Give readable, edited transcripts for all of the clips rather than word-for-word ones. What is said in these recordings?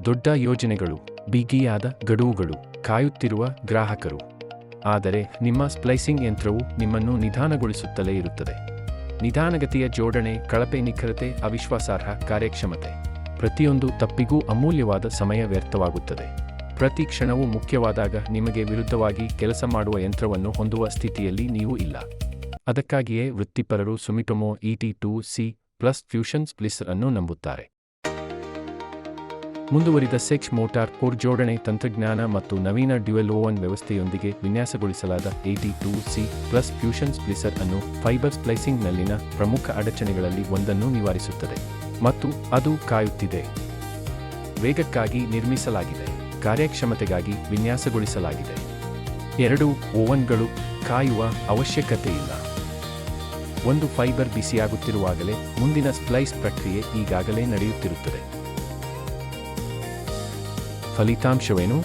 ದೊಡ್ಡ ಯೋಜನೆಗಳು, ಬಿಗಿಯಾದ ಗಡುವುಗಳು, ಕಾಯುತ್ತಿರುವ ಗ್ರಾಹಕರು. ಆದರೆ ನಿಮ್ಮ ಸ್ಪ್ಲೈಸಿಂಗ್ ಯಂತ್ರವು ನಿಮ್ಮನ್ನು ನಿಧಾನಗೊಳಿಸುತ್ತಲೇ ಇರುತ್ತದೆ. ನಿಧಾನಗತಿಯ ಜೋಡಣೆ, ಕಳಪೆ ನಿಖರತೆ, ಅವಿಶ್ವಾಸಾರ್ಹ ಕಾರ್ಯಕ್ಷಮತೆ. ಪ್ರತಿಯೊಂದು ತಪ್ಪಿಗೂ ಅಮೂಲ್ಯವಾದ ಸಮಯ ವ್ಯರ್ಥವಾಗುತ್ತದೆ. ಪ್ರತಿ ಕ್ಷಣವೂ ಮುಖ್ಯವಾದಾಗ ನಿಮಗೆ ವಿರುದ್ಧವಾಗಿ ಕೆಲಸ ಮಾಡುವ ಯಂತ್ರವನ್ನು ಹೊಂದುವ ಸ್ಥಿತಿಯಲ್ಲಿ ನೀವು ಇಲ್ಲ. ಅದಕ್ಕಾಗಿಯೇ ವೃತ್ತಿಪರರು ಸುಮಿಟೊಮೊ ET2C ಪ್ಲಸ್ ಫ್ಯೂಷನ್ ಸ್ಪ್ಲಿಸರ್ ಅನ್ನು ನಂಬುತ್ತಾರೆ. ಮುಂದುವರಿದ 6 ಮೋಟಾರ್ ಕೋರ್ ಜೋಡಣೆ ತಂತ್ರಜ್ಞಾನ ಮತ್ತು ನವೀನ ಡ್ಯುಯಲ್ ಓವನ್ ವ್ಯವಸ್ಥೆಯೊಂದಿಗೆ ವಿನ್ಯಾಸಗೊಳಿಸಲಾದ ET2C ಪ್ಲಸ್ ಫ್ಯೂಷನ್ ಸ್ಪ್ಲಿಸರ್ ಅನ್ನು ಫೈಬರ್ ಸ್ಪ್ಲೈಸಿಂಗ್ನಲ್ಲಿನ ಪ್ರಮುಖ ಅಡಚಣೆಗಳಲ್ಲಿ ಒಂದನ್ನು ನಿವಾರಿಸುತ್ತದೆ. ಮತ್ತು ಅದು ಕಾಯುತ್ತಿದೆ. ವೇಗಕ್ಕಾಗಿ ನಿರ್ಮಿಸಲಾಗಿದೆ, ಕಾರ್ಯಕ್ಷಮತೆಗಾಗಿ ವಿನ್ಯಾಸಗೊಳಿಸಲಾಗಿದೆ. 2 ಓವನ್ಗಳು ಕಾಯುವ ಅವಶ್ಯಕತೆಯಿಲ್ಲ. ಒಂದು ಫೈಬರ್ ಬಿಸಿಯಾಗುತ್ತಿರುವಾಗಲೇ ಮುಂದಿನ ಸ್ಪ್ಲೈಸ್ ಪ್ರಕ್ರಿಯೆ ಈಗಾಗಲೇ ನಡೆಯುತ್ತಿರುತ್ತದೆ. ಫಲಿತಾಂಶವೇನು?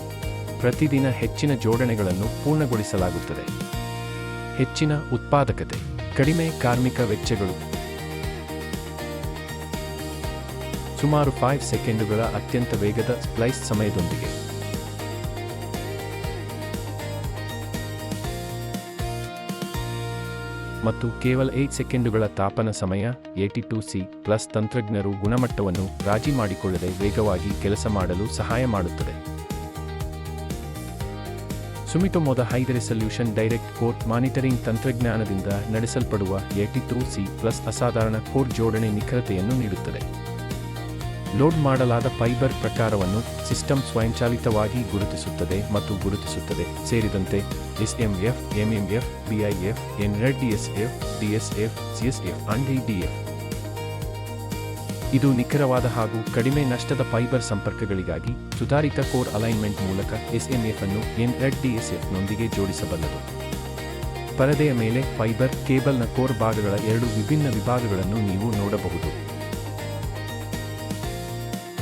ಪ್ರತಿದಿನ ಹೆಚ್ಚಿನ ಜೋಡಣೆಗಳನ್ನು ಪೂರ್ಣಗೊಳಿಸಲಾಗುತ್ತದೆ. ಹೆಚ್ಚಿನ ಉತ್ಪಾದಕತೆ, ಕಡಿಮೆ ಕಾರ್ಮಿಕ ವೆಚ್ಚಗಳು. ಸುಮಾರು 5 ಸೆಕೆಂಡುಗಳ ಅತ್ಯಂತ ವೇಗದ ಸ್ಪ್ಲೈಸ್ ಸಮಯದೊಂದಿಗೆ. ಮತ್ತು ಕೇವಲ 8 ಸೆಕೆಂಡುಗಳ ತಾಪನ ಸಮಯ. ET2C ಪ್ಲಸ್ ತಂತ್ರಜ್ಞರು ಗುಣಮಟ್ಟವನ್ನು ರಾಜಿ ಮಾಡಿಕೊಳ್ಳದೆ ವೇಗವಾಗಿ ಕೆಲಸ ಮಾಡಲು ಸಹಾಯ ಮಾಡುತ್ತದೆ. ಸುಮಿಟೊಮೊದ high resolution direct core monitoring ತಂತ್ರಜ್ಞಾನದಿಂದ ನಡೆಸಲ್ಪಡುವ ET2C ಪ್ಲಸ್ ಅಸಾಧಾರಣ ಕೋರ್ ಜೋಡಣೆ ನಿಖರತೆಯನ್ನು ನೀಡುತ್ತದೆ. ಲೋಡ್ ಮಾಡಲಾದ ಫೈಬರ್ ಪ್ರಕಾರವನ್ನು ಸಿಸ್ಟಮ್ ಸ್ವಯಂಚಾಲಿತವಾಗಿ ಗುರುತಿಸುತ್ತದೆ ಮತ್ತು ಗುರುತಿಸುತ್ತದೆ, ಸೇರಿದಂತೆ SMF, MMF, BIF, NRDSF, DSF, CSF and DF. ಇದು ನಿಖರವಾದ ಹಾಗೂ ಕಡಿಮೆ ನಷ್ಟದ ಫೈಬರ್ ಸಂಪರ್ಕಗಳಿಗಾಗಿ ಸುಧಾರಿತ ಕೋರ್ ಅಲೈನ್ಮೆಂಟ್ ಮೂಲಕ SMF ಅನ್ನು NRDSF ನೊಂದಿಗೆ ಜೋಡಿಸಬಲ್ಲದು. ಪರದೆಯ ಮೇಲೆ ಫೈಬರ್ ಕೇಬಲ್ನ ಕೋರ್ ಭಾಗಗಳ 2 ವಿಭಿನ್ನ ವಿಭಾಗಗಳನ್ನು ನೀವು ನೋಡಬಹುದು.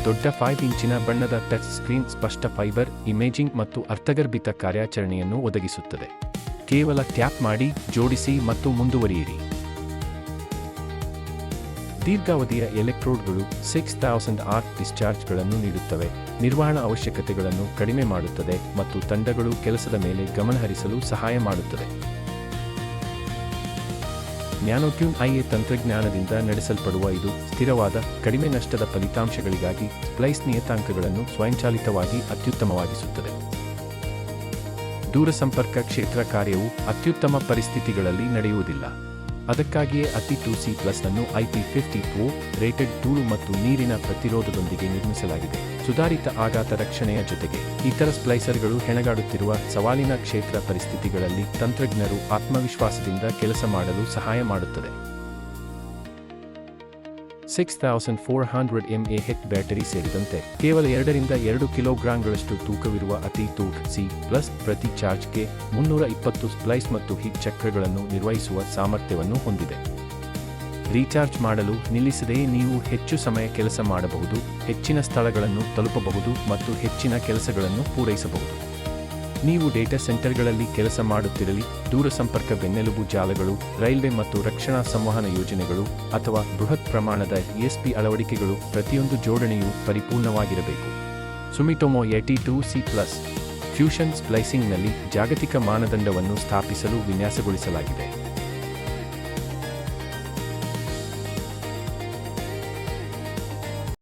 ದೊಡ್ಡ 5 ಇಂಚಿನ ಬಣ್ಣದ ಟಚ್ ಸ್ಕ್ರೀನ್ ಸ್ಪಷ್ಟ ಫೈಬರ್ ಇಮೇಜಿಂಗ್ ಮತ್ತು ಅರ್ಥಗರ್ಭಿತ ಕಾರ್ಯಾಚರಣೆಯನ್ನು ಒದಗಿಸುತ್ತದೆ. ಕೇವಲ ಟ್ಯಾಪ್ ಮಾಡಿ, ಜೋಡಿಸಿ ಮತ್ತು ಮುಂದುವರಿಯಿರಿ. ದೀರ್ಘಾವಧಿಯ ಎಲೆಕ್ಟ್ರೋಡ್ಗಳು 6000 ಆರ್ಕ್ ಡಿಸ್ಚಾರ್ಜ್ಗಳನ್ನು ನೀಡುತ್ತವೆ, ನಿರ್ವಹಣಾ ಅವಶ್ಯಕತೆಗಳನ್ನು ಕಡಿಮೆ ಮಾಡುತ್ತದೆ ಮತ್ತು ತಂಡಗಳು ಕೆಲಸದ ಮೇಲೆ ಗಮನಹರಿಸಲು ಸಹಾಯ ಮಾಡುತ್ತದೆ. ನ್ಯಾನೋಟ್ಯೂನ್ IA ತಂತ್ರಜ್ಞಾನದಿಂದ ನಡೆಸಲ್ಪಡುವ ಇದು ಸ್ಥಿರವಾದ, ಕಡಿಮೆ ನಷ್ಟದ ಫಲಿತಾಂಶಗಳಿಗಾಗಿ ಸ್ಪ್ಲೈಸ್ ನಿಯತಾಂಕಗಳನ್ನು ಸ್ವಯಂಚಾಲಿತವಾಗಿ ಅತ್ಯುತ್ತಮವಾಗಿಸುತ್ತದೆ. ದೂರಸಂಪರ್ಕ ಕ್ಷೇತ್ರ ಕಾರ್ಯವು ಅತ್ಯುತ್ತಮ ಪರಿಸ್ಥಿತಿಗಳಲ್ಲಿ ನಡೆಯುವುದಿಲ್ಲ. ಅದಕ್ಕಾಗಿಯೇ ET2C ಪ್ಲಸ್ ಅನ್ನು IP54 ರೇಟೆಡ್ ಧೂಳು ಮತ್ತು ನೀರಿನ ಪ್ರತಿರೋಧದೊಂದಿಗೆ ನಿರ್ಮಿಸಲಾಗಿದೆ. ಸುಧಾರಿತ ಆಘಾತ ರಕ್ಷಣೆಯ ಜೊತೆಗೆ ಇತರ ಸ್ಪ್ಲೈಸರ್ಗಳು ಹೆಣಗಾಡುತ್ತಿರುವ ಸವಾಲಿನ ಕ್ಷೇತ್ರ ಪರಿಸ್ಥಿತಿಗಳಲ್ಲಿ ತಂತ್ರಜ್ಞರು ಆತ್ಮವಿಶ್ವಾಸದಿಂದ ಕೆಲಸ ಮಾಡಲು ಸಹಾಯ ಮಾಡುತ್ತದೆ. 6400 mAh ಬ್ಯಾಟರಿ ಸೇರಿದಂತೆ ಕೇವಲ 2 ಕಿಲೋಗ್ರಾಂಗಳಷ್ಟು ತೂಕವಿರುವ ET2C ಪ್ಲಸ್ ಪ್ರತಿ ಚಾರ್ಜ್ಗೆ 320 ಸ್ಪ್ಲೈಸ್ ಮತ್ತು ಹೀಟ್ ಚಕ್ರಗಳನ್ನು ನಿರ್ವಹಿಸುವ ಸಾಮರ್ಥ್ಯವನ್ನು ಹೊಂದಿದೆ. ರೀಚಾರ್ಜ್ ಮಾಡಲು ನಿಲ್ಲಿಸದೆಯೇ ನೀವು ಹೆಚ್ಚು ಸಮಯ ಕೆಲಸ ಮಾಡಬಹುದು, ಹೆಚ್ಚಿನ ಸ್ಥಳಗಳನ್ನು ತಲುಪಬಹುದು ಮತ್ತು ಹೆಚ್ಚಿನ ಕೆಲಸಗಳನ್ನು ಪೂರೈಸಬಹುದು. ನೀವು ಡೇಟಾ ಸೆಂಟರ್ಗಳಲ್ಲಿ ಕೆಲಸ ಮಾಡುತ್ತಿರಲಿ, ದೂರಸಂಪರ್ಕ ಬೆನ್ನೆಲುಬು ಜಾಲಗಳು, ರೈಲ್ವೆ ಮತ್ತು ರಕ್ಷಣಾ ಸಂವಹನ ಯೋಜನೆಗಳು ಅಥವಾ ಬೃಹತ್ ಪ್ರಮಾಣದ ESP ಅಳವಡಿಕೆಗಳು, ಪ್ರತಿಯೊಂದು ಜೋಡಣೆಯೂ ಪರಿಪೂರ್ಣವಾಗಿರಬೇಕು. ಸುಮಿಟೊಮೊ ET2C ಪ್ಲಸ್ ಫ್ಯೂಷನ್ ಸ್ಪ್ಲೈಸಿಂಗ್ನಲ್ಲಿ ಜಾಗತಿಕ ಮಾನದಂಡವನ್ನು ಸ್ಥಾಪಿಸಲು ವಿನ್ಯಾಸಗೊಳಿಸಲಾಗಿದೆ.